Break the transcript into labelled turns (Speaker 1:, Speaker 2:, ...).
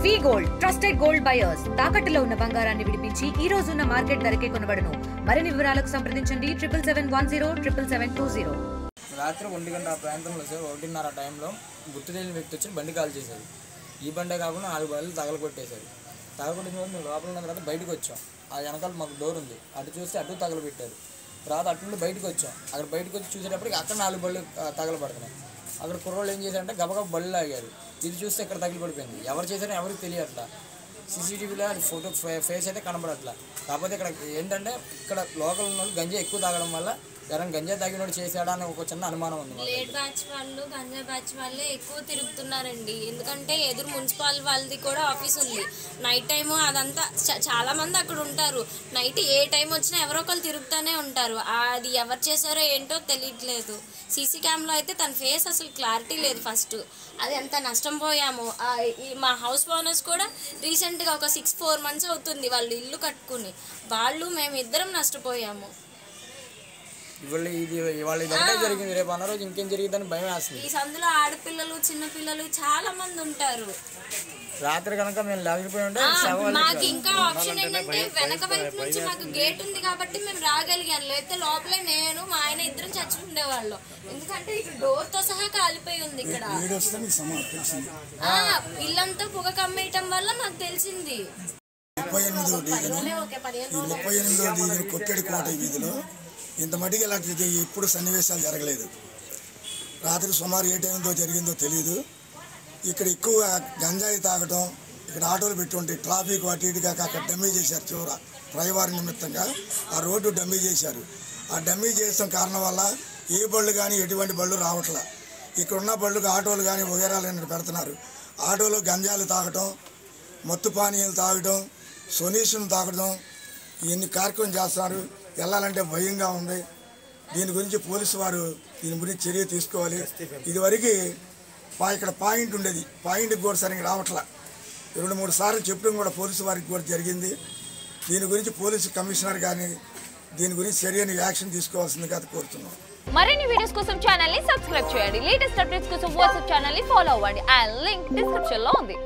Speaker 1: వి gold trusted gold buyers తాకట్టులో ఉన్న బంగారాన్ని విడిపించి ఈ రోజు ఉన్న మార్కెట్ ధరకే కొనబడును. మరిన్ని వివరాలకు సంప్రదించండి 7771077720.
Speaker 2: రాత్రి 1 గంట ఆ ప్రాంతంలో సార్ 1:30 టైంలో గుర్తు తెలియని వ్యక్తి వచ్చి బండి కాల్ చేశారు. ఈ బండే కాకుండా 4 బండ్లు తగలకొట్టేశారు. తగలకొట్టిన తర్వాత మేము లోపల ఉన్న తర్వాత బయటకు వచ్చాం. ఆ వెనకాల మాకు డోర్ ఉంది, అటు చూస్తే అటు తగలబెట్టారు. తర్వాత అటు నుండి బయటకు వచ్చాం. అక్కడ బయటకు వచ్చి చూసేటప్పటికి అక్కడ 4 బళ్ళు తగలబడుతున్నాయి. అక్కడ కుర్రోళ్ళు ఏం చేశారంటే గబగబ బళ్ళు లాగారు. ఇది చూస్తే ఇక్కడ తగిలిపడిపోయింది. ఎవరు చేశారో ఎవరికి తెలియట్లా. సీసీటీవీలో అది ఫోటో ఫేస్ అయితే కనబడట్లా. కాకపోతే ఇక్కడ ఏంటంటే ఇక్కడ లోకల్ ఉన్న గంజా ఎక్కువ తాగడం వల్ల ఎవరైనా గంజా తాగినోడు చేశాడా అని ఒక చిన్న అనుమానం ఉంది.
Speaker 3: లేట్ బ్యాచ్ వాళ్ళు గంజా బ్యాచ్ వాళ్ళే ఎక్కువ తిరుగుతున్నారండి. ఎందుకంటే ఎదురు మున్సిపల్ వాళ్ళది కూడా ఆఫీస్ ఉంది. నైట్ టైము అదంతా చాలా మంది అక్కడ ఉంటారు. నైట్ ఏ టైం వచ్చినా ఎవరో ఒకరు తిరుగుతూనే ఉంటారు. అది ఎవరు చేశారో ఏంటో తెలియట్లేదు. సీసీ క్యామ్లో అయితే తన ఫేస్ అసలు క్లారిటీ లేదు. ఫస్ట్ అది ఎంత నష్టం పోయాము. మా హౌస్ ఓనర్స్ కూడా రీసెంట్గా ఒక 4 months అవుతుంది వాళ్ళు ఇల్లు కట్టుకుని. మేమిద్దరం నష్టపోయాము.
Speaker 2: ఇవాళ ఇదంతా జరిగింది, రేపు అన్న రోజు ఇంకేం జరిగిందని భయం వేస్తుంది.
Speaker 3: ఈ సందులో ఆడపిల్లలు చిన్నపిల్లలు చాలా మంది ఉంటారు.
Speaker 2: రాత్రి కనుక మేము లేకపోయి ఉంటే
Speaker 3: మాకు ఇంకా ఆప్షన్ ఏంటంటే వెనక వైపు నుంచి మాకు గేట్ ఉంది కాబట్టి మేము రాగలిగాను. లేకపోతే లోపలే నేను మా ఆయన ఇద్దరం చచ్చి ఉండేవాళ్ళం. ఎందుకంటే ఇక్కడ డోర్ తో సహా కాలిపోయి ఉంది. ఇక్కడ ఇల్లంతా పొగ కమ్మేయటం వల్ల నాకు తెలిసింది.
Speaker 4: 38వ డివిజన్ కొట్టేడి కోట వీధిలో ఇంత మటుకు ఇలాంటిది ఎప్పుడు సన్నివేశాలు జరగలేదు. రాత్రి సుమారు ఏ టైంతో జరిగిందో తెలియదు. ఇక్కడ ఎక్కువ గంజాయి తాగటం, ఇక్కడ ఆటోలు పెట్టుంటే ట్రాఫిక్ అటు ఇటు కాక అక్కడ డమ్మీ చేశారు. చివర రవివారం నిమిత్తంగా ఆ రోడ్డు డమ్మీ చేశారు. ఆ డమ్మీ చేసిన కారణం వల్ల ఏ బళ్ళు కానీ ఎటువంటి బళ్ళు రావట్లా. ఇక్కడ ఉన్న బళ్ళుకు ఆటోలు కానీ వగేరాలు పెడుతున్నారు. ఆటోలో గంజాలు తాగటం, మత్తు పానీయాలు తాగటం, సొల్యూషన్ తాగడం, ఇవన్నీ కార్యక్రమం చేస్తున్నారు. వెళ్ళాలంటే భయంగా ఉంది. దీని గురించి పోలీసు వారు దీని గురించి చర్య తీసుకోవాలి. ఇదివరకు ఇక్కడ పాయింట్ ఉండేది, పాయింట్కి కూడా సరిగ్గా రావట్లా. 2-3 సార్లు చెప్పడం కూడా పోలీసు వారికి కూడా జరిగింది. దీని గురించి పోలీసు కమిషనర్ కానీ దీని గురించి చర్యని యాక్షన్ తీసుకోవాల్సిందిగా కోరుతున్నాం.
Speaker 5: మరిన్ని వీడియోస్ కోసం ఛానల్ ని సబ్స్క్రైబ్ చేయండి. లేటెస్ట్ అప్డేట్స్ కోసం వాట్సాప్ ఛానల్ ని ఫాలో అవ్వండి. ఆ లింక్ డిస్క్రిప్షన్ లో ఉంది.